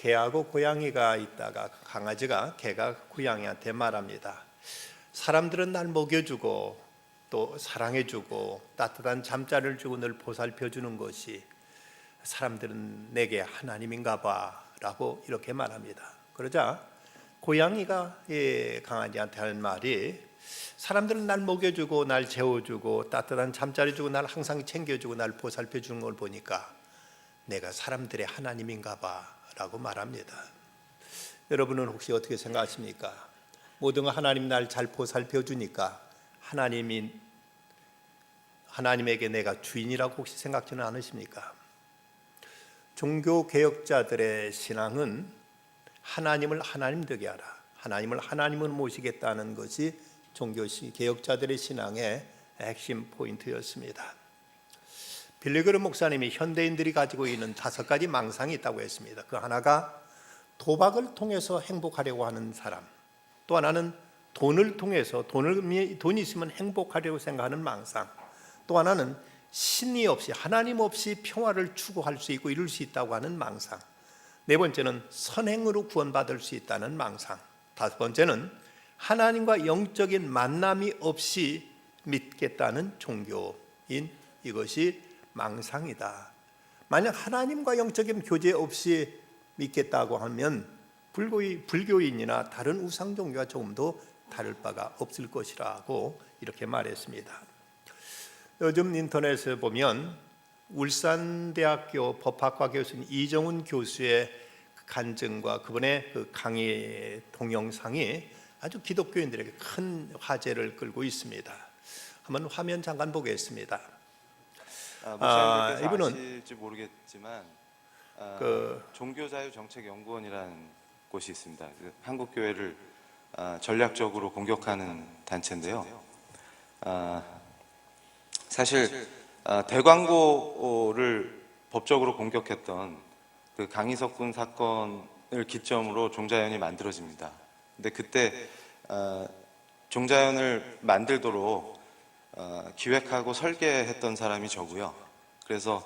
개하고 고양이가 있다가 강아지가 개가 고양이한테 말합니다. 사람들은 날 먹여주고 또 사랑해주고 따뜻한 잠자리를 주고 늘 보살펴주는 것이 사람들은 내게 하나님인가 봐 라고 이렇게 말합니다. 그러자 고양이가 강아지한테 하는 말이, 사람들은 날 먹여주고 날 재워주고 따뜻한 잠자리 주고 날 항상 챙겨주고 날 보살펴주는 걸 보니까 내가 사람들의 하나님인가 봐 라고 말합니다. 여러분은 혹시 어떻게 생각하십니까? 모든 하나님 날 잘 보살펴주니까 하나님에게 내가 주인이라고 혹시 생각지는 않으십니까? 종교개혁자들의 신앙은 하나님을 하나님 되게 하라, 하나님을 하나님으로 모시겠다는 것이 종교개혁자들의 신앙의 핵심 포인트였습니다. 빌리그름 목사님이 현대인들이 가지고 있는 5가지 망상이 있다고 했습니다. 그 하나가 도박을 통해서 행복하려고 하는 사람, 또 하나는 돈을 통해서 돈이 있으면 행복하려고 생각하는 망상, 또 하나는 신이 없이 하나님 없이 평화를 추구할 수 있고 이룰 수 있다고 하는 망상, 네 번째는 선행으로 구원받을 수 있다는 망상, 다섯 번째는 하나님과 영적인 만남이 없이 믿겠다는 종교인 이것이 망상이다. 만약 하나님과 영적인 교제 없이 믿겠다고 하면 불교인이나 다른 우상 종교와 조금 더 다를 바가 없을 것이라고 이렇게 말했습니다. 요즘 인터넷에 보면 울산대학교 법학과 교수인 이정훈 교수의 간증과 그분의 그 강의 동영상이 아주 기독교인들에게 큰 화제를 끌고 있습니다. 한번 화면 잠깐 보겠습니다. 목사님께서 이분은 아실지 모르겠지만 종교자유정책연구원이라는 곳이 있습니다. 한국교회를 전략적으로 공격하는 단체인데요. 사실 대광고를 법적으로 공격했던 그 강희석 군 사건을 기점으로 종자연이 만들어집니다. 근데 그때 종자연을 만들도록 기획하고 설계했던 사람이 저고요. 그래서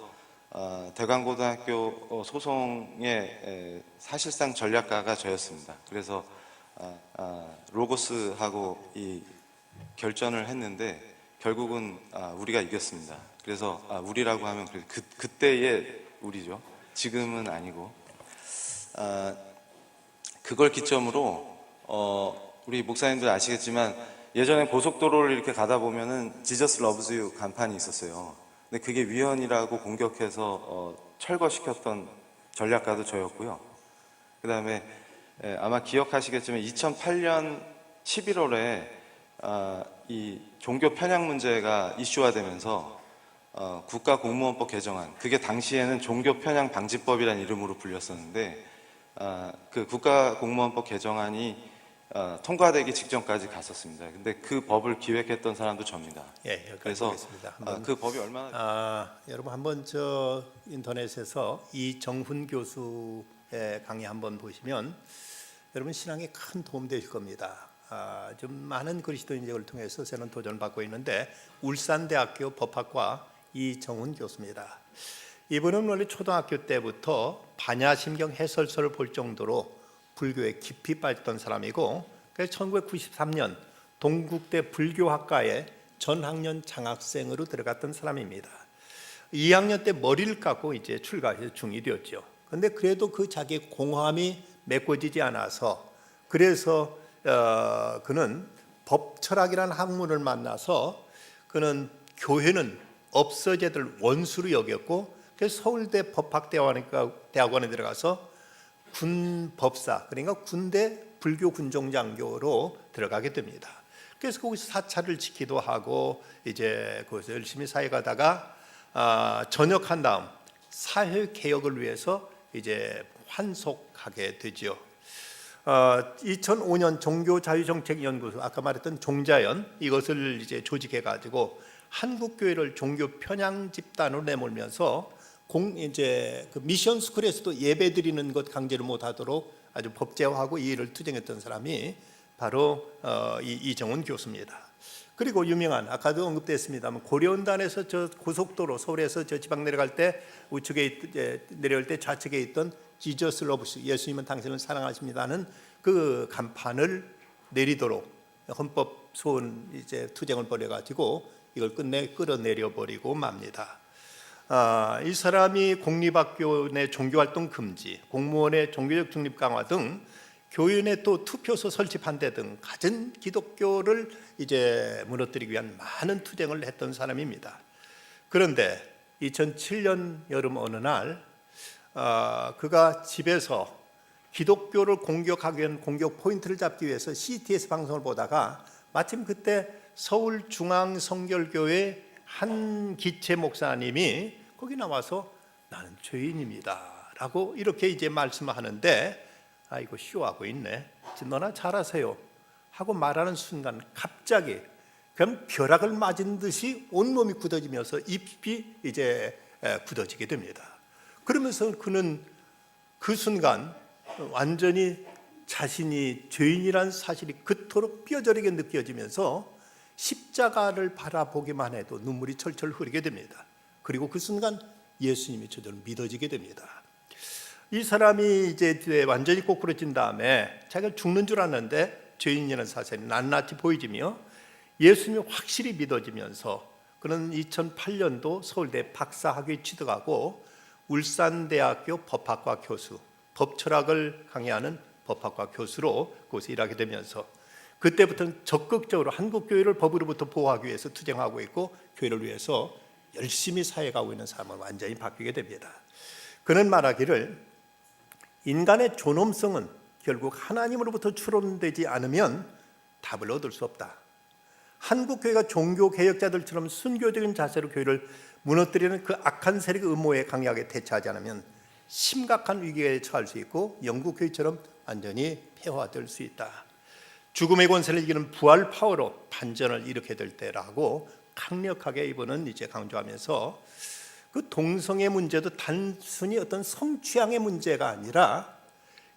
대광고등학교 소송의 사실상 전략가가 저였습니다. 그래서 로고스하고 이 결전을 했는데 결국은 우리가 이겼습니다. 그래서 우리라고 하면 그때의 우리죠. 지금은 아니고 그걸 기점으로 우리 목사님들 아시겠지만 예전에 고속도로를 이렇게 가다 보면은 Jesus loves you 간판이 있었어요. 근데 그게 위헌이라고 공격해서 철거시켰던 전략가도 저였고요. 그 다음에 아마 기억하시겠지만 2008년 11월에 이 종교 편향 문제가 이슈화되면서 국가공무원법 개정안, 그게 당시에는 종교 편향 방지법이라는 이름으로 불렸었는데 그 국가공무원법 개정안이 통과되기 직전까지 갔었습니다. 근데 그 법을 기획했던 사람도 접니다. 그래서 그 법이 얼마나 여러분 한번 저 인터넷에서 이정훈 교수의 강의 한번 보시면 여러분 신앙에 큰 도움 되실 겁니다. 좀 많은 그리스도인들을 통해서 저는 도전을 받고 있는데 울산대학교 법학과 이정훈 교수입니다. 이분은 원래 초등학교 때부터 반야심경 해설서를 볼 정도로 불교에 깊이 빠졌던 사람이고, 그래서 1993년 동국대 불교학과에 전학년 장학생으로 들어갔던 사람입니다. 2학년 때 머리를 깎고 이제 출가해서 중2 되었죠. 그런데 그래도 그 자기 공함이 메꿔지지 않아서, 그래서 그는 법철학이라는 학문을 만나서 그는 교회는 없어져야 될 원수로 여겼고, 그래서 서울대 법학대학원에 들어가서 군법사, 그러니까 군대 불교 군종장교로 들어가게 됩니다. 그래서 거기서 사찰을 지키도 하고 이제 거기서 열심히 사회 가다가 전역한 다음 사회 개혁을 위해서 이제 환속하게 되죠. 2005년 종교자유정책연구소, 아까 말했던 종자연, 이것을 이제 조직해 가지고 한국 교회를 종교 편향 집단으로 내몰면서 이제 그 미션 스쿨에서도 예배 드리는 것 강제로 못하도록 아주 법제화하고 이 일을 투쟁했던 사람이 바로 이정훈 교수입니다. 그리고 유명한, 아까도 언급됐습니다만 고려원단에서 저 고속도로 서울에서 저 지방 내려갈 때 우측에 내려올 때 좌측에 있던 Jesus loves you, 예수님은 당신을 사랑하십니다는 그 간판을 내리도록 헌법 소원 이제 투쟁을 벌여가지고 이걸 끝내 끌어내려 버리고 맙니다. 이 사람이 공립학교 내 종교활동 금지, 공무원의 종교적 중립 강화 등 교인의 또 투표소 설치 반대 등 갖은 기독교를 이제 무너뜨리기 위한 많은 투쟁을 했던 사람입니다. 그런데 2007년 여름 어느 날 그가 집에서 기독교를 공격하기 위한 공격 포인트를 잡기 위해서 CTS 방송을 보다가 마침 그때 서울중앙성결교회 한 기체 목사님이 거기 나와서 나는 죄인입니다 라고 이렇게 이제 말씀하는데 이거 쇼하고 있네, 너나 잘하세요 하고 말하는 순간 갑자기 그럼 벼락을 맞은 듯이 온몸이 굳어지면서 입이 이제 굳어지게 됩니다. 그러면서 그는 그 순간 완전히 자신이 죄인이라는 사실이 그토록 뼈저리게 느껴지면서 십자가를 바라보기만 해도 눈물이 철철 흐르게 됩니다. 그리고 그 순간 예수님이 저절로 믿어지게 됩니다. 이 사람이 이제 완전히 꼬꾸라진 다음에 자기가 죽는 줄 알았는데 죄인이라는 사실이 낱낱이 보이지며 예수님이 확실히 믿어지면서 그는 2008년도 서울대 박사학위에 취득하고 울산대학교 법학과 교수, 법철학을 강의하는 법학과 교수로 그곳에 일하게 되면서 그때부터는 적극적으로 한국교회를 법으로부터 보호하기 위해서 투쟁하고 있고 교회를 위해서 열심히 사역하고 있는 사람으로 완전히 바뀌게 됩니다. 그는 말하기를 인간의 존엄성은 결국 하나님으로부터 추론되지 않으면 답을 얻을 수 없다. 한국교회가 종교개혁자들처럼 순교적인 자세로 교회를 무너뜨리는 그 악한 세력의 음모에 강력하게 대처하지 않으면 심각한 위기에 처할 수 있고 영국교회처럼 완전히 폐화될 수 있다. 죽음의 권세를 이기는 부활 파워로 반전을 일으켜야 될 때라고 강력하게 이분은 이제 강조하면서 그 동성애 문제도 단순히 어떤 성취향의 문제가 아니라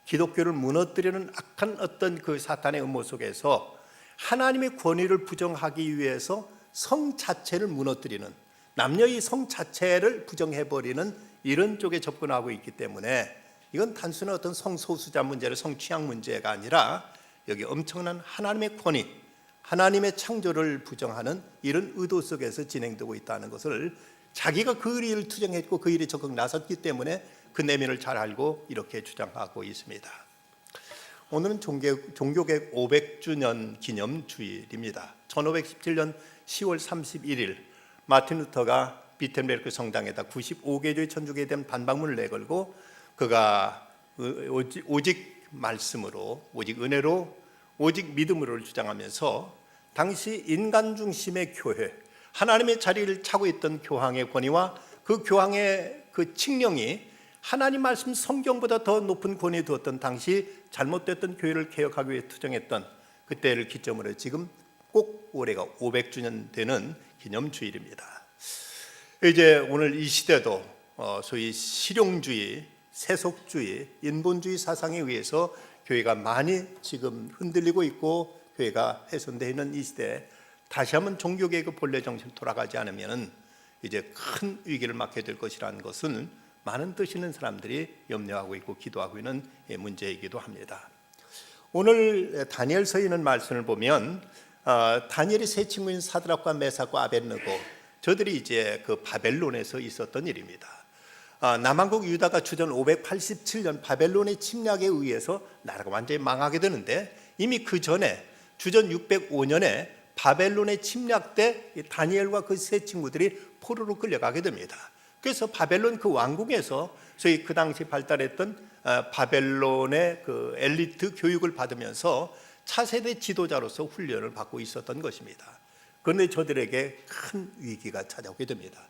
기독교를 무너뜨리는 악한 어떤 그 사탄의 음모 속에서 하나님의 권위를 부정하기 위해서 성 자체를 무너뜨리는, 남녀의 성 자체를 부정해버리는 이런 쪽에 접근하고 있기 때문에 이건 단순한 어떤 성소수자 문제를 성취향 문제가 아니라 여기 엄청난 하나님의 권위, 하나님의 창조를 부정하는 이런 의도 속에서 진행되고 있다는 것을 자기가 그 일을 투쟁했고 그 일에 적극 나섰기 때문에 그 내면을 잘 알고 이렇게 주장하고 있습니다. 오늘은 종교개혁 500주년 기념 주일입니다. 1517년 10월 31일 마틴 루터가 비텐베르크 성당에다 95개조의 천주교에 대한 반박문을 내걸고 그가 오직 말씀으로, 오직 은혜로, 오직 믿음으로를 주장하면서 당시 인간 중심의 교회, 하나님의 자리를 차고 있던 교황의 권위와 그 교황의 그 칙령이 하나님 말씀 성경보다 더 높은 권위에 두었던 당시 잘못됐던 교회를 개혁하기 위해 투쟁했던 그때를 기점으로 지금 꼭 올해가 500주년 되는 기념주일입니다. 이제 오늘 이 시대도 소위 실용주의, 세속주의, 인본주의 사상에 의해서 교회가 많이 지금 흔들리고 있고 교회가 훼손되어 있는 이 시대에 다시 한번 종교개혁의 본래 정신으로 돌아가지 않으면 이제 큰 위기를 맞게 될 것이라는 것은 많은 뜻 있는 사람들이 염려하고 있고 기도하고 있는 문제이기도 합니다. 오늘 다니엘서에 있는 말씀을 보면 다니엘의 세 친구인 사드락과 메삭과 아벳느고 저들이 이제 그 바벨론에서 있었던 일입니다. 남한국 유다가 주전 587년 바벨론의 침략에 의해서 나라가 완전히 망하게 되는데 이미 그 전에 주전 605년에 바벨론의 침략 때 다니엘과 그 세 친구들이 포로로 끌려가게 됩니다. 그래서 바벨론 그 왕궁에서 저희 그 당시 발달했던 바벨론의 그 엘리트 교육을 받으면서 차세대 지도자로서 훈련을 받고 있었던 것입니다. 그런데 저들에게 큰 위기가 찾아오게 됩니다.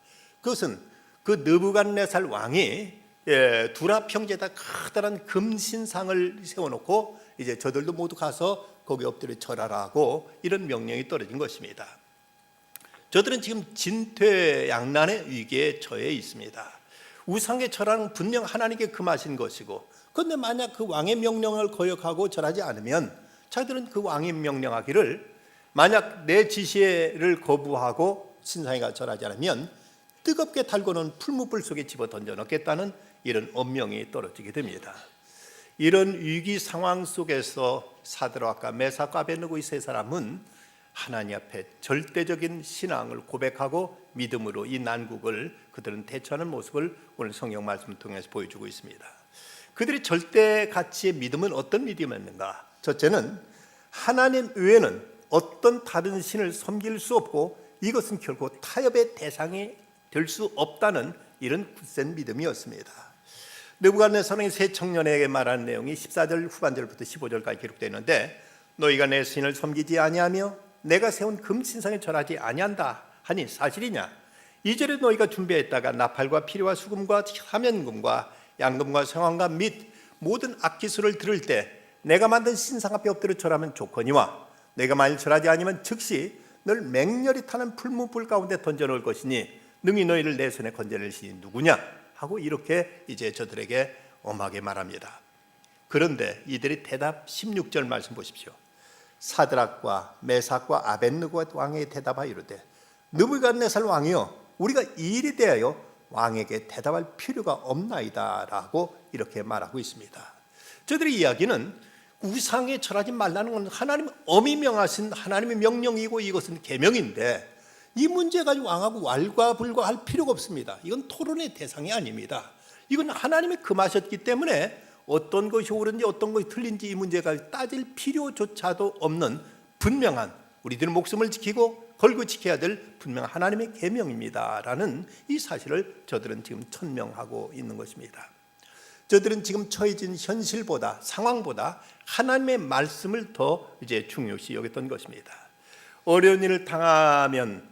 그것은 그 느부갓네살 왕이 두라 평지에다 커다란 금신상을 세워놓고 이제 저들도 모두 가서 거기 엎드려 절하라고 이런 명령이 떨어진 것입니다. 저들은 지금 진퇴양난의 위기에 처해 있습니다. 우상에 절하는 분명 하나님께 금하신 것이고 그런데 만약 그 왕의 명령을 거역하고 절하지 않으면 자기들은 그 왕이 명령하기를 만약 내 지시를 거부하고 신상에가 절하지 않으면 뜨겁게 달궈놓은 풀무불 속에 집어 던져 넣겠다는 이런 엄명이 떨어지게 됩니다. 이런 위기 상황 속에서 사드락과 메삭과 아벳느고 이 세 사람은 하나님 앞에 절대적인 신앙을 고백하고 믿음으로 이 난국을 그들은 대처하는 모습을 오늘 성경 말씀을 통해서 보여주고 있습니다. 그들의 절대 가치의 믿음은 어떤 믿음이었는가? 첫째는 하나님 외에는 어떤 다른 신을 섬길 수 없고 이것은 결코 타협의 대상이 될 수 없다는 이런 굳센 믿음이었습니다. 느부갓네살이 세 청년에게 말한 내용이 14절 후반절부터 15절까지 기록되어 있는데 너희가 내 신을 섬기지 아니하며 내가 세운 금신상에 절하지 아니한다 하니 사실이냐? 2절에 너희가 준비했다가 나팔과 피리와 수금과 사면금과 양금과 성황과 및 모든 악기수를 들을 때 내가 만든 신상 앞에 엎드려 절하면 좋거니와 내가 만일 절하지 아니면 즉시 널 맹렬히 타는 풀무불 가운데 던져놓을 것이니 능히 너희를 내 손에 건져낼 신이 누구냐 하고 이렇게 이제 저들에게 엄하게 말합니다. 그런데 이들의 대답 16절 말씀 보십시오. 사드락과 메삭과 아벳느고 왕에게 대답하여 이르되 느부갓네살 왕이여 우리가 이 일에 대하여 왕에게 대답할 필요가 없나이다 라고 이렇게 말하고 있습니다. 저들의 이야기는 우상에 절하지 말라는 건 하나님 엄히 명하신 하나님의 명령이고 이것은 계명인데 이 문제 가지고 왕하고 왈가불가할 필요가 없습니다. 이건 토론의 대상이 아닙니다. 이건 하나님이 금하셨기 때문에 어떤 것이 옳은지 어떤 것이 틀린지 이 문제가 따질 필요조차도 없는 분명한 우리들의 목숨을 지키고 걸고 지켜야 될 분명한 하나님의 계명입니다 라는 이 사실을 저들은 지금 천명하고 있는 것입니다. 저들은 지금 처해진 현실보다 상황보다 하나님의 말씀을 더 이제 중요시 여겼던 것입니다. 어려운 일을 당하면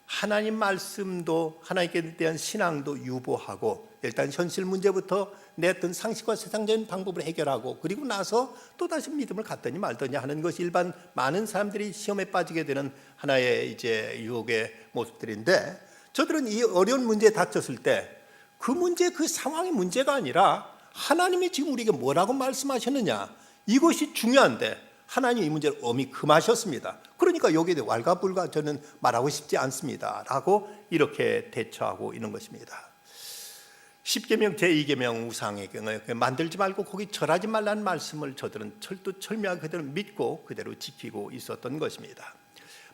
하나님 말씀도 하나님께 대한 신앙도 유보하고 일단 현실 문제부터 내 어떤 상식과 세상적인 방법을 해결하고 그리고 나서 또다시 믿음을 갖더니 말더니 하는 것이 일반 많은 사람들이 시험에 빠지게 되는 하나의 이제 유혹의 모습들인데 저들은 이 어려운 문제에 닥쳤을 때 그 문제 그 상황이 문제가 아니라 하나님이 지금 우리에게 뭐라고 말씀하셨느냐 이것이 중요한데 하나님이 이 문제를 엄히 금하셨습니다. 그러니까 여기에 대해 왈가불가 저는 말하고 싶지 않습니다 라고 이렇게 대처하고 있는 것입니다. 10계명 제2계명 우상에게 만들지 말고 거기 절하지 말라는 말씀을 저들은 철두철미하게 그대로 믿고 그대로 지키고 있었던 것입니다.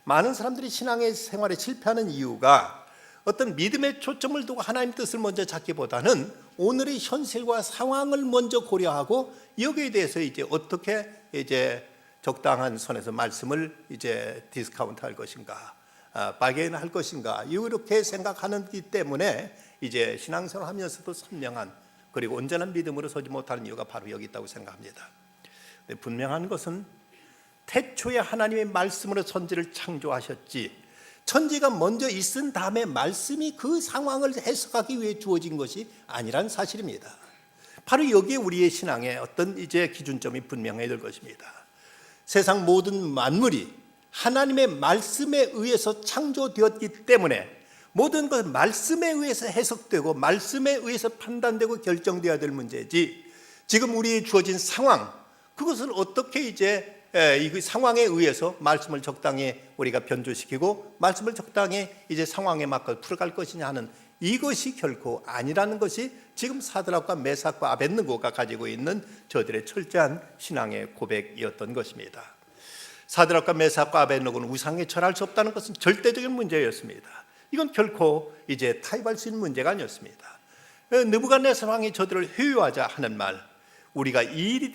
많은 사람들이 신앙의 생활에 실패하는 이유가 어떤 믿음의 초점을 두고 하나님 뜻을 먼저 찾기보다는 오늘의 현실과 상황을 먼저 고려하고 여기에 대해서 이제 어떻게 이제 적당한 선에서 말씀을 이제 디스카운트할 것인가, 바게인할 것인가 이렇게 생각하기 때문에 이제 신앙생활 하면서도 선명한 그리고 온전한 믿음으로 서지 못하는 이유가 바로 여기 있다고 생각합니다. 근데 분명한 것은 태초에 하나님의 말씀으로 천지를 창조하셨지 천지가 먼저 있은 다음에 말씀이 그 상황을 해석하기 위해 주어진 것이 아니란 사실입니다. 바로 여기에 우리의 신앙의 어떤 이제 기준점이 분명해야 될 것입니다. 세상 모든 만물이 하나님의 말씀에 의해서 창조되었기 때문에 모든 것은 말씀에 의해서 해석되고 말씀에 의해서 판단되고 결정되어야 될 문제지 지금 우리의 주어진 상황 그것을 어떻게 이제 이 상황에 의해서 말씀을 적당히 우리가 변조시키고 말씀을 적당히 이제 상황에 맞게 풀어갈 것이냐 하는 이것이 결코 아니라는 것이 지금 사드락과 메삭과 아벳느고가 가지고 있는 저들의 철저한 신앙의 고백이었던 것입니다. 사드락과 메삭과 아벳느고는 우상에 절할 수 없다는 것은 절대적인 문제였습니다. 이건 결코 이제 타협할 수 있는 문제가 아니었습니다. 느부갓네살 왕이 저들을 회유하자 하는 말 우리가 이 일에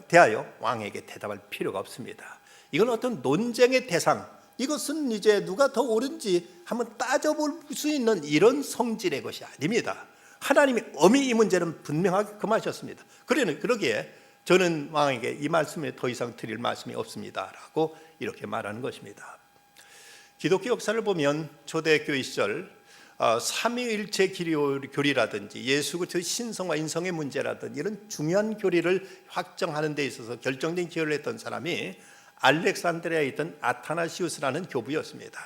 대하여 왕에게 대답할 필요가 없습니다. 이건 어떤 논쟁의 대상 이것은 이제 누가 더 옳은지 한번 따져볼 수 있는 이런 성질의 것이 아닙니다. 하나님이 엄히 이 문제는 분명하게 금하셨습니다. 그러기에 저는 왕에게 이 말씀에 더 이상 드릴 말씀이 없습니다 라고 이렇게 말하는 것입니다. 기독교 역사를 보면 초대교회 시절 삼위일체 교리라든지 예수 그리스도의 신성과 인성의 문제라든지 이런 중요한 교리를 확정하는 데 있어서 결정적인 기여를 했던 사람이 알렉산드리아에 있던 아타나시우스라는 교부였습니다.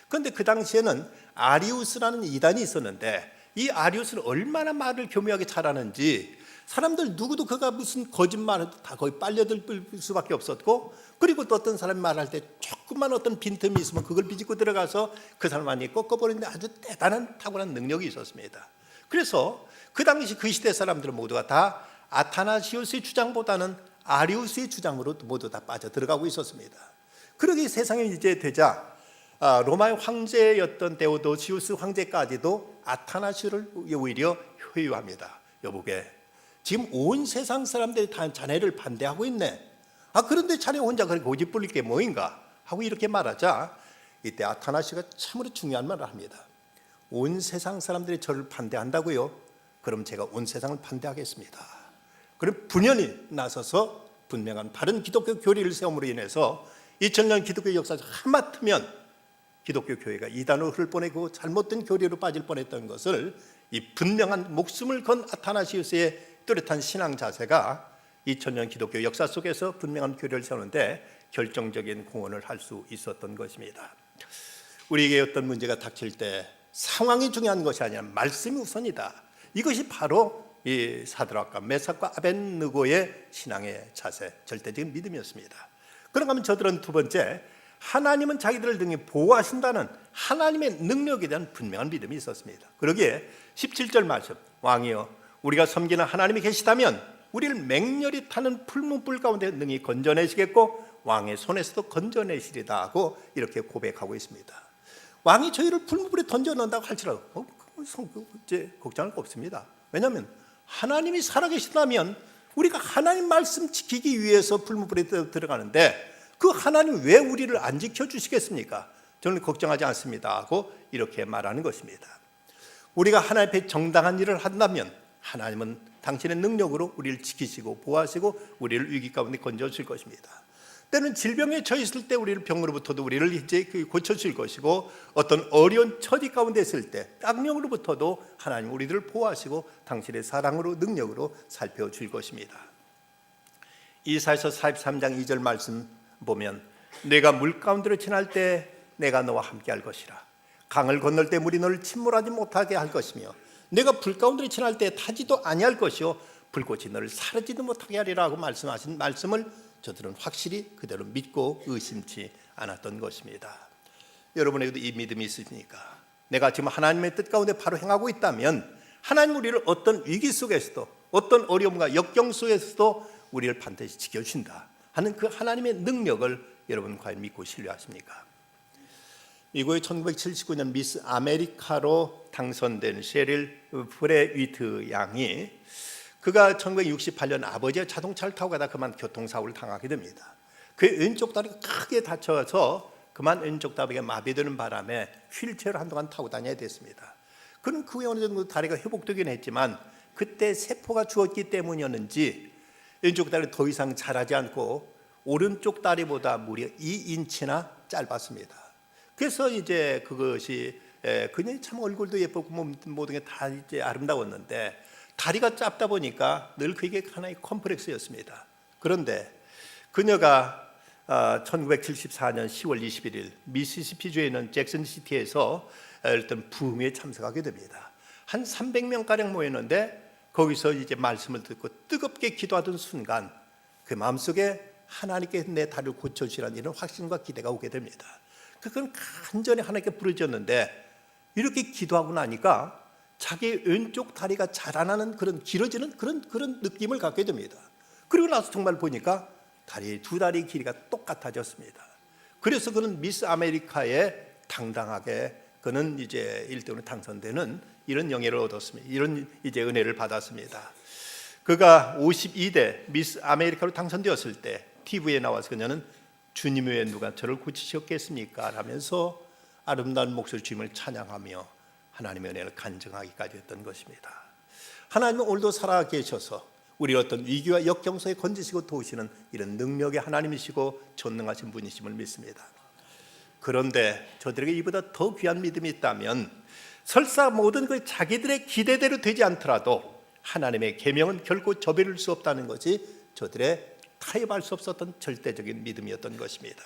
그런데 그 당시에는 아리우스라는 이단이 있었는데 이 아리우스는 얼마나 말을 교묘하게 잘하는지 사람들 누구도 그가 무슨 거짓말을 다 거의 빨려들 수밖에 없었고 그리고 또 어떤 사람이 말할 때 조금만 어떤 빈틈이 있으면 그걸 비집고 들어가서 그 사람 많이 꺾어버리는데 아주 대단한 탁월한 능력이 있었습니다. 그래서 그 당시 그 시대 사람들은 모두가 다 아타나시우스의 주장보다는 아리우스의 주장으로 모두 다 빠져들어가고 있었습니다. 그러기 세상에 이제 되자 로마의 황제였던 데오도시우스 황제까지도 아타나시우스를 오히려 회유합니다. 여보게, 지금 온 세상 사람들이 다 자네를 반대하고 있네. 그런데 자네 혼자 그렇게 고집 부릴 게 뭐인가 하고 이렇게 말하자, 이때 아타나시가 참으로 중요한 말을 합니다. 온 세상 사람들이 저를 반대한다고요? 그럼 제가 온 세상을 반대하겠습니다. 그럼 분연히 나서서 분명한 바른 기독교 교리를 세움으로 인해서 2000년 기독교 역사에서 하마터면 기독교 교회가 이단으로 흐를 뻔했고 잘못된 교리로 빠질 뻔했던 것을 이 분명한 목숨을 건 아타나시우스의 뚜렷한 신앙 자세가 2000년 기독교 역사 속에서 분명한 교리를 세우는데 결정적인 공헌을 할 수 있었던 것입니다. 우리에게 어떤 문제가 닥칠 때 상황이 중요한 것이 아니라 말씀이 우선이다. 이것이 바로 이 사드락과 메삭과 아벳느고의 신앙의 자세, 절대적인 믿음이었습니다. 그런가 하면 저들은 두 번째, 하나님은 자기들을 등에 보호하신다는 하나님의 능력에 대한 분명한 믿음이 있었습니다. 그러기에 17절 말씀, 왕이여 우리가 섬기는 하나님이 계시다면 우리를 맹렬히 타는 풀문불 가운데 능히 건져내시겠고 왕의 손에서도 건져내시리다 하고 이렇게 고백하고 있습니다. 왕이 저희를 풀문불에 던져넣는다고 할지라도 이제 걱정할 거 없습니다. 왜냐하면 하나님이 살아계시다면 우리가 하나님 말씀 지키기 위해서 풀문불에 들어가는데 그 하나님 왜 우리를 안 지켜주시겠습니까? 저는 걱정하지 않습니다 하고 이렇게 말하는 것입니다. 우리가 하나님 앞에 정당한 일을 한다면 하나님은 당신의 능력으로 우리를 지키시고 보호하시고 우리를 위기 가운데 건져줄 것입니다. 때는 질병에 처했을 때 우리를 병으로부터도 우리를 이제 고쳐줄 것이고 어떤 어려운 처지 가운데 있을 때 악령으로부터도 하나님 우리들을 보호하시고 당신의 사랑으로 능력으로 살펴줄 것입니다. 이사야서 43장 2절 말씀 보면 내가 물 가운데로 지날 때 내가 너와 함께 할 것이라. 강을 건널 때 물이 너를 침몰하지 못하게 할 것이며 내가 불 가운데로 지날 때 타지도 아니할 것이요 불꽃이 너를 사르지도 못하게 하리라고 말씀하신 말씀을 저들은 확실히 그대로 믿고 의심치 않았던 것입니다. 여러분에게도 이 믿음이 있으십니까? 내가 지금 하나님의 뜻 가운데 바로 행하고 있다면 하나님 우리를 어떤 위기 속에서도 어떤 어려움과 역경 속에서도 우리를 반드시 지켜주신다 하는 그 하나님의 능력을 여러분 과연 믿고 신뢰하십니까? 미국의 1979년 미스 아메리카로 당선된 셰릴 프레위트 양이 그가 1968년 아버지의 자동차를 타고 가다 그만 교통사고를 당하게 됩니다. 그의 왼쪽 다리가 크게 다쳐서 그만 왼쪽 다리가 마비되는 바람에 휠체어를 한동안 타고 다녀야 됐습니다. 그는 그 후에 어느 정도 다리가 회복되긴 했지만 그때 세포가 죽었기 때문이었는지 왼쪽 다리를 더 이상 자라지 않고 오른쪽 다리보다 무려 2인치나 짧았습니다. 그래서 이제 그것이 그녀의 참 얼굴도 예쁘고 모든 게 다 이제 아름다웠는데 다리가 짧다 보니까 늘 그게 하나의 컴플렉스였습니다. 그런데 그녀가 1974년 10월 21일 미시시피주에 있는 잭슨시티에서 어떤 부흥회에 참석하게 됩니다. 한 300명가량 모였는데 거기서 이제 말씀을 듣고 뜨겁게 기도하던 순간 그 마음속에 하나님께 내 다리를 고쳐주시라는 이런 확신과 기대가 오게 됩니다. 그건 간절히 하나님께 부르짖었는데 이렇게 기도하고 나니까 자기 왼쪽 다리가 자라나는 그런 길어지는 그런 느낌을 갖게 됩니다. 그리고 나서 정말 보니까 두 다리 길이가 똑같아졌습니다. 그래서 그는 미스 아메리카에 당당하게 그는 이제 1등으로 당선되는 이런 영예를 얻었습니다. 이런 이제 은혜를 받았습니다. 그가 52대 미스 아메리카로 당선되었을 때 TV에 나와서 그녀는 주님 외에 누가 저를 고치셨겠습니까? 라면서 아름다운 목소리 주님을 찬양하며 하나님의 은혜를 간증하기까지 했던 것입니다. 하나님은 오늘도 살아계셔서 우리 어떤 위기와 역경 속에 건지시고 도우시는 이런 능력의 하나님이시고 전능하신 분이심을 믿습니다. 그런데 저들에게 이보다 더 귀한 믿음이 있다면 설사 모든 그 자기들의 기대대로 되지 않더라도 하나님의 계명은 결코 저버릴 수 없다는 것이 저들의 타협할 수 없었던 절대적인 믿음이었던 것입니다.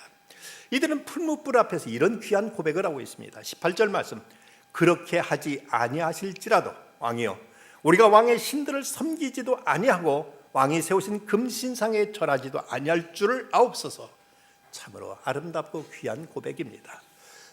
이들은 풀무불 앞에서 이런 귀한 고백을 하고 있습니다. 18절 말씀, 그렇게 하지 아니하실지라도 왕이여 우리가 왕의 신들을 섬기지도 아니하고 왕이 세우신 금신상에 절하지도 아니할 줄을 아옵소서. 참으로 아름답고 귀한 고백입니다.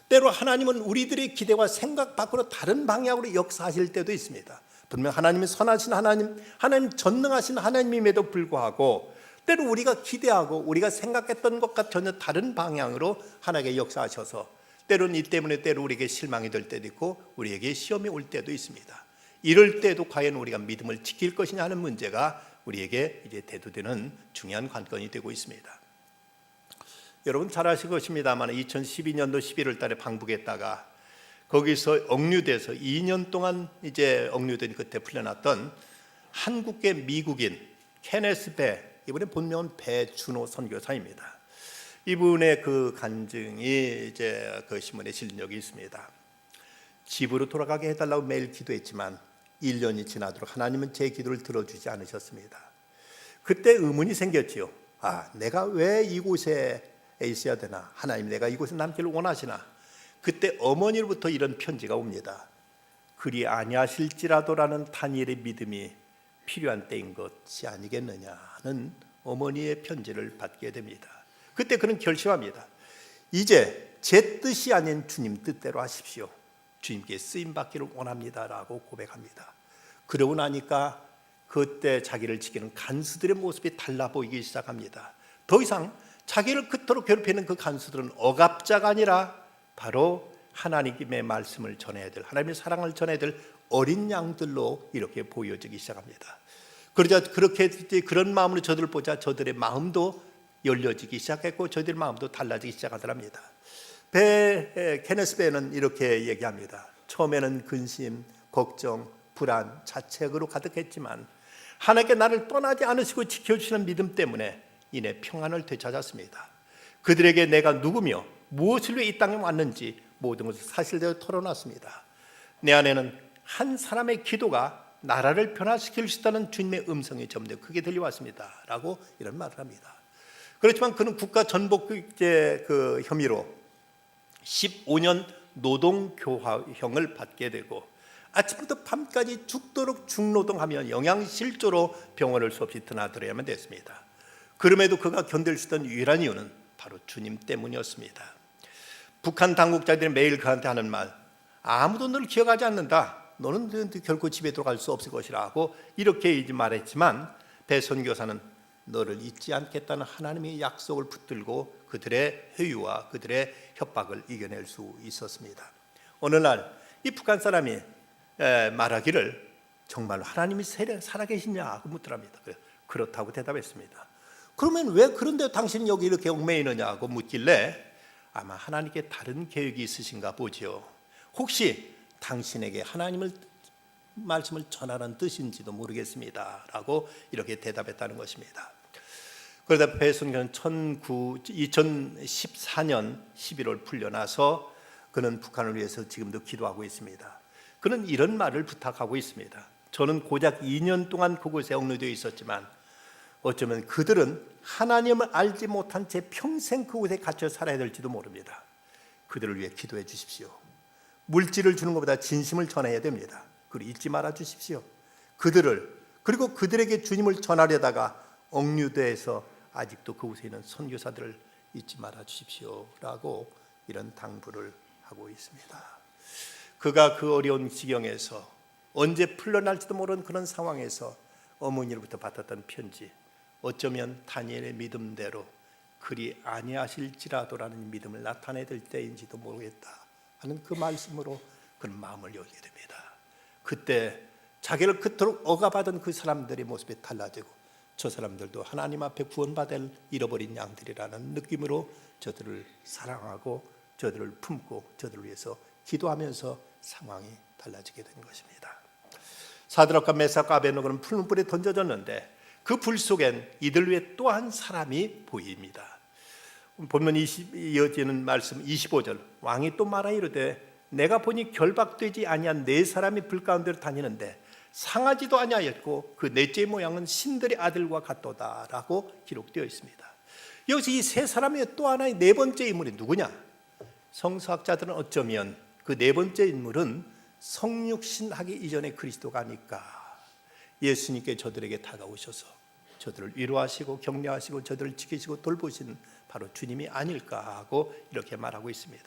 때로 하나님은 우리들의 기대와 생각 밖으로 다른 방향으로 역사하실 때도 있습니다. 분명 하나님은 선하신 하나님 전능하신 하나님임에도 불구하고 때로 우리가 기대하고 우리가 생각했던 것과 전혀 다른 방향으로 하나님께 역사하셔서 때로는 이 때문에 때로 우리에게 실망이 될 때도 있고 우리에게 시험이 올 때도 있습니다. 이럴 때도 과연 우리가 믿음을 지킬 것이냐 하는 문제가 우리에게 이제 대두되는 중요한 관건이 되고 있습니다. 여러분 잘 아실 것입니다만 2012년도 11월 달에 방북했다가 거기서 억류돼서 2년 동안 이제 억류된 끝에 풀려났던 한국계 미국인 케네스 배, 이번에 본명은 배준호 선교사입니다. 이분의 그 간증이 이제 그 신문에 실린 적이 있습니다. 집으로 돌아가게 해달라고 매일 기도했지만 1년이 지나도록 하나님은 제 기도를 들어주지 않으셨습니다. 그때 의문이 생겼지요. 내가 왜 이곳에 있어야 되나? 하나님, 내가 이곳에 남기를 원하시나? 그때 어머니로부터 이런 편지가 옵니다. 그리 아니하실지라도라는 다니엘의 믿음이 필요한 때인 것이 아니겠느냐는 어머니의 편지를 받게 됩니다. 그때 그는 결심합니다. 이제 제 뜻이 아닌 주님 뜻대로 하십시오. 주님께 쓰임받기를 원합니다라고 고백합니다. 그러고 나니까 그때 자기를 지키는 간수들의 모습이 달라 보이기 시작합니다. 더 이상 자기를 그토록 괴롭히는 그 간수들은 억압자가 아니라 바로 하나님의 말씀을 전해야 될, 하나님의 사랑을 전해야 될 어린 양들로 이렇게 보여지기 시작합니다. 그러자 그렇게 그런 마음으로 저들을 보자 저들의 마음도 열려지기 시작했고 저들의 마음도 달라지기 시작하더랍니다. 케네스 배는 이렇게 얘기합니다. 처음에는 근심, 걱정, 불안, 자책으로 가득했지만 하나님께 나를 떠나지 않으시고 지켜주시는 믿음 때문에 이내 평안을 되찾았습니다. 그들에게 내가 누구며 무엇을 위해 이 땅에 왔는지 모든 것을 사실대로 털어놨습니다. 내 안에는 한 사람의 기도가 나라를 변화시킬 수 있다는 주님의 음성이 점점 크게 들려왔습니다 라고 이런 말을 합니다. 그렇지만 그는 국가 전복 그 혐의로 15년 노동교화형을 받게 되고 아침부터 밤까지 죽도록 중노동하며 영양실조로 병원을 수없이 드나들어야만 됐습니다. 그럼에도 그가 견딜 수 있던 유일한 이유는 바로 주님 때문이었습니다. 북한 당국자들이 매일 그한테 하는 말, 아무도 너를 기억하지 않는다. 너는 결코 집에 들어갈 수 없을 것이라고 이렇게 말했지만 배 선교사는 너를 잊지 않겠다는 하나님의 약속을 붙들고 그들의 회유와 그들의 협박을 이겨낼 수 있었습니다. 어느 날 이 북한 사람이 말하기를 정말로 하나님이 살아계시냐고 묻더랍니다. 그렇다고 대답했습니다. 그러면 왜 그런데 당신은 여기 이렇게 얽매이느냐고 묻길래 아마 하나님께 다른 계획이 있으신가 보죠. 혹시 당신에게 하나님을 말씀을 전하는 뜻인지도 모르겠습니다 라고 이렇게 대답했다는 것입니다. 그러다 배순교는 2014년 11월 풀려나서 그는 북한을 위해서 지금도 기도하고 있습니다. 그는 이런 말을 부탁하고 있습니다. 저는 고작 2년 동안 그곳에 억류되어 있었지만 어쩌면 그들은 하나님을 알지 못한 채 평생 그곳에 갇혀 살아야 될지도 모릅니다. 그들을 위해 기도해 주십시오. 물질을 주는 것보다 진심을 전해야 됩니다. 그걸 잊지 말아 주십시오. 그리고 그들에게 주님을 전하려다가 억류돼서 아직도 그곳에 있는 선교사들을 잊지 말아 주십시오 라고 이런 당부를 하고 있습니다. 그가 그 어려운 지경에서 언제 풀려날지도 모르는 그런 상황에서 어머니로부터 받았던 편지, 어쩌면 다니엘의 믿음대로 그리 아니하실지라도라는 믿음을 나타내야 될 때인지도 모르겠다 하는 그 말씀으로 그런 마음을 열게 됩니다. 그때 자기를 그토록 억압하던 그 사람들의 모습이 달라지고 저 사람들도 하나님 앞에 구원받을 잃어버린 양들이라는 느낌으로 저들을 사랑하고 저들을 품고 저들을 위해서 기도하면서 상황이 달라지게 된 것입니다. 사드락과 메삭과 아베드노고는 푸른 불에 던져졌는데 그 불 속엔 이들 위해 또 한 사람이 보입니다. 본문 이어지는 말씀 25절, 왕이 또 말하 이르되 내가 보니 결박되지 아니한 네 사람이 불 가운데로 다니는데 상하지도 아니하였고 그 넷째 모양은 신들의 아들과 같도다라고 기록되어 있습니다. 여기서 이 세 사람의 또 하나의 네 번째 인물이 누구냐? 성서학자들은 어쩌면 그 네 번째 인물은 성육신하기 이전의 그리스도가 아닐까. 예수님께 저들에게 다가오셔서 저들을 위로하시고 격려하시고 저들을 지키시고 돌보신 바로 주님이 아닐까 하고 이렇게 말하고 있습니다.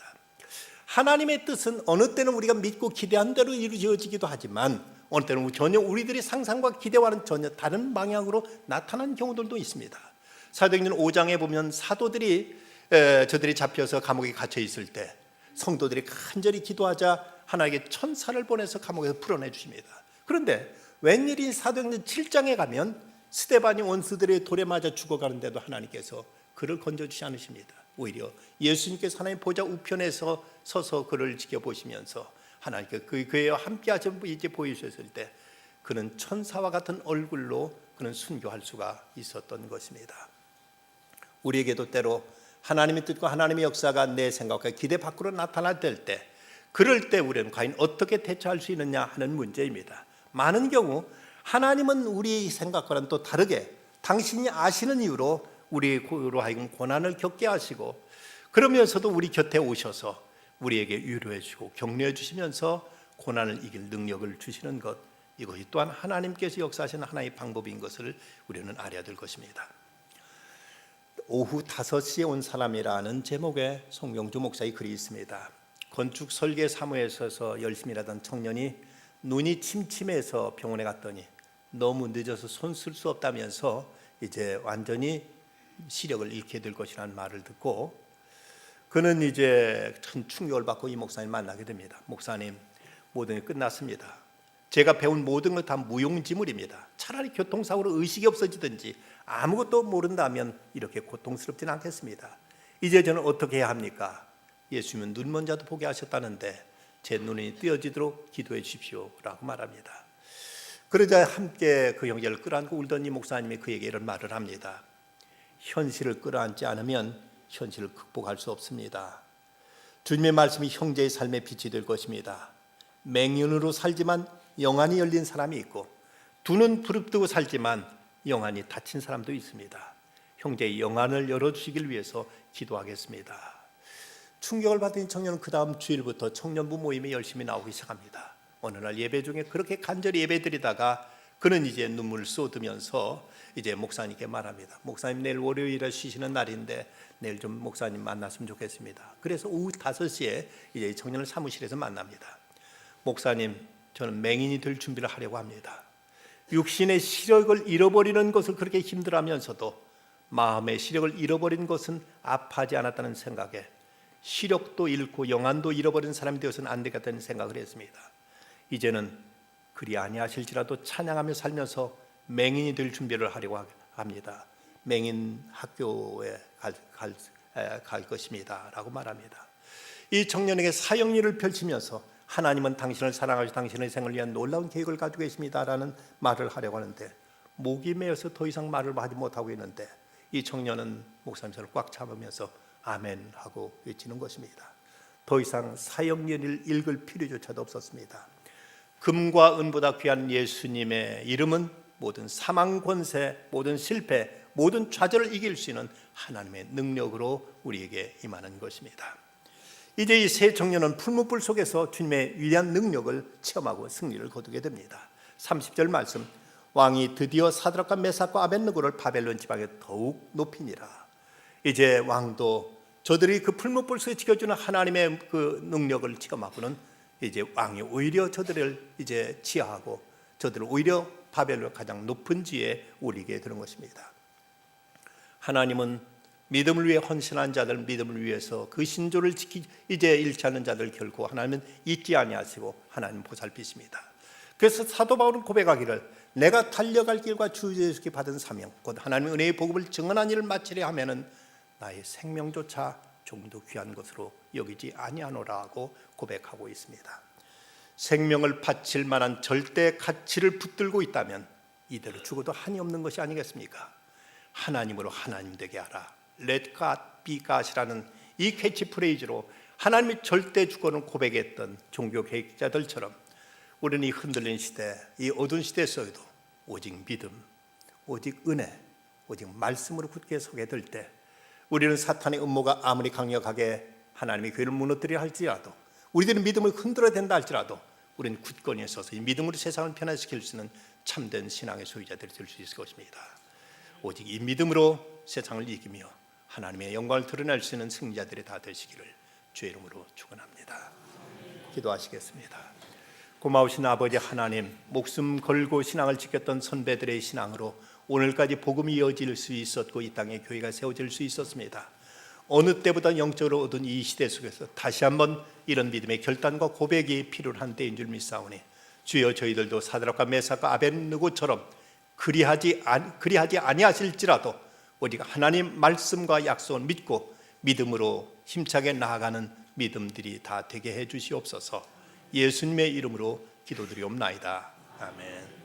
하나님의 뜻은 어느 때는 우리가 믿고 기대한 대로 이루어지기도 하지만 어느 때는 전혀 우리들의 상상과 기대와는 전혀 다른 방향으로 나타나는 경우들도 있습니다. 사도행전 5장에 보면 사도들이 저들이 잡혀서 감옥에 갇혀 있을 때 성도들이 간절히 기도하자 하나님께 천사를 보내서 감옥에서 풀어내 주십니다. 그런데 웬일이 사도행전 7장에 가면 스데반이 원수들의 돌에 맞아 죽어가는데도 하나님께서 그를 건져주지 않으십니다. 오히려 예수님께서 하나님 보좌 우편에서 서서 그를 지켜보시면서 하나님께 그와 함께 하셔 이제 보이셨을 때 그는 천사와 같은 얼굴로 그는 순교할 수가 있었던 것입니다. 우리에게도 때로 하나님의 뜻과 하나님의 역사가 내 생각과 기대 밖으로 나타날 때 그럴 때 우리는 과연 어떻게 대처할 수 있느냐 하는 문제입니다. 많은 경우 하나님은 우리 생각과는 또 다르게 당신이 아시는 이유로 우리로 하여금 고난을 겪게 하시고 그러면서도 우리 곁에 오셔서 우리에게 위로해 주시고 격려해 주시면서 고난을 이길 능력을 주시는 것, 이것이 또한 하나님께서 역사하시는 하나의 방법인 것을 우리는 알아야 될 것입니다. 오후 5시에 온 사람이라는 제목의 송경주 목사의 글이 있습니다. 건축 설계 사무에 서서 열심히 일하던 청년이 눈이 침침해서 병원에 갔더니 너무 늦어서 손 쓸 수 없다면서 이제 완전히 시력을 잃게 될 것이라는 말을 듣고 그는 이제 큰 충격을 받고 이 목사님 만나게 됩니다. 목사님, 모든 게 끝났습니다. 제가 배운 모든 것 다 무용지물입니다. 차라리 교통사고로 의식이 없어지든지 아무것도 모른다면 이렇게 고통스럽지는 않겠습니다. 이제 저는 어떻게 해야 합니까? 예수님은 눈먼 자도 보게 하셨다는데 제 눈이 뜨여지도록 기도해 주십시오 라고 말합니다. 그러자 함께 그 형제를 끌어안고 울던 이 목사님이 그에게 이런 말을 합니다. 현실을 끌어안지 않으면 현실을 극복할 수 없습니다. 주님의 말씀이 형제의 삶의 빛이 될 것입니다. 맹연으로 살지만 영안이 열린 사람이 있고 두 눈 부릅뜨고 살지만 영안이 닫힌 사람도 있습니다. 형제의 영안을 열어주시길 위해서 기도하겠습니다. 충격을 받은 청년은 그 다음 주일부터 청년부 모임에 열심히 나오기 시작합니다. 어느 날 예배 중에 그렇게 간절히 예배드리다가 그는 이제 눈물을 쏟으면서 이제 목사님께 말합니다. 목사님, 내일 월요일에 쉬시는 날인데 내일 좀 목사님 만났으면 좋겠습니다. 그래서 오후 5시에 이제 이 청년을 사무실에서 만납니다. 목사님, 저는 맹인이 될 준비를 하려고 합니다. 육신의 시력을 잃어버리는 것을 그렇게 힘들어하면서도 마음의 시력을 잃어버린 것은 아파하지 않았다는 생각에 시력도 잃고 영안도 잃어버린 사람이 되어서는 안 되겠다는 생각을 했습니다. 이제는 그리 아니하실지라도 찬양하며 살면서 맹인이 될 준비를 하려고 합니다. 맹인 학교에 갈 것입니다 라고 말합니다. 이 청년에게 사형리를 펼치면서 하나님은 당신을 사랑하시고 당신의 생을 위한 놀라운 계획을 가지고 계십니다라는 말을 하려고 하는데 목이 메어서 더 이상 말을 하지 못하고 있는데 이 청년은 목사님 손을 꽉 잡으면서 아멘 하고 외치는 것입니다. 더 이상 사형리를 읽을 필요조차도 없었습니다. 금과 은보다 귀한 예수님의 이름은 모든 사망 권세, 모든 실패, 모든 좌절을 이길 수 있는 하나님의 능력으로 우리에게 임하는 것입니다. 이제 이 세 청년은 풀무불 속에서 주님의 위대한 능력을 체험하고 승리를 거두게 됩니다. 30절 말씀, 왕이 드디어 사드락과 메삭과 아벳느고를 바벨론 지방에 더욱 높이니라. 이제 왕도 저들이 그 풀무불 속에 지켜주는 하나님의 그 능력을 체험하고는 이제 왕이 오히려 저들을 이제 치하하고 저들을 오히려 바벨론 가장 높은 지에 올리게 되는 것입니다. 하나님은 믿음을 위해 헌신한 자들, 믿음을 위해서 그 신조를 이제 잃지 않는 자들 결코 하나님은 잊지 아니하시고 하나님 보살피십니다. 그래서 사도 바울은 고백하기를 내가 달려갈 길과 주 예수께 받은 사명 곧 하나님의 은혜의 복음을 증언한 일을 마치려 하면은 나의 생명조차 조금도 귀한 것으로 여기지 아니하노라고 고백하고 있습니다. 생명을 바칠 만한 절대 가치를 붙들고 있다면 이대로 죽어도 한이 없는 것이 아니겠습니까? 하나님으로 하나님 되게 하라. Let God be God이라는 이 캐치프레이즈로 하나님의 절대 주권을 고백했던 종교 계획자들처럼 우리는 이 흔들린 시대, 이 어두운 시대 속에도 오직 믿음, 오직 은혜, 오직 말씀으로 굳게 서게 될 때 우리는 사탄의 음모가 아무리 강력하게 하나님의 교회를 무너뜨리려 할지라도 우리들은 믿음을 흔들어야 된다 할지라도 우리는 굳건히 서서 이 믿음으로 세상을 변화시킬 수 있는 참된 신앙의 소유자들이 될 수 있을 것입니다. 오직 이 믿음으로 세상을 이기며 하나님의 영광을 드러낼 수 있는 승리자들이 다 되시기를 주의 이름으로 축원합니다. 기도하시겠습니다. 고마우신 아버지 하나님, 목숨 걸고 신앙을 지켰던 선배들의 신앙으로 오늘까지 복음이 이어질 수 있었고 이 땅에 교회가 세워질 수 있었습니다. 어느 때보다 영적으로 얻은 이 시대 속에서 다시 한번 이런 믿음의 결단과 고백이 필요한 때인 줄 믿사오니 주여, 저희들도 사드락과 메삭과 아벳느고처럼 그리하지 아니하실지라도 우리가 하나님 말씀과 약속을 믿고 믿음으로 힘차게 나아가는 믿음들이 다 되게 해 주시옵소서. 예수님의 이름으로 기도드리옵나이다. 아멘.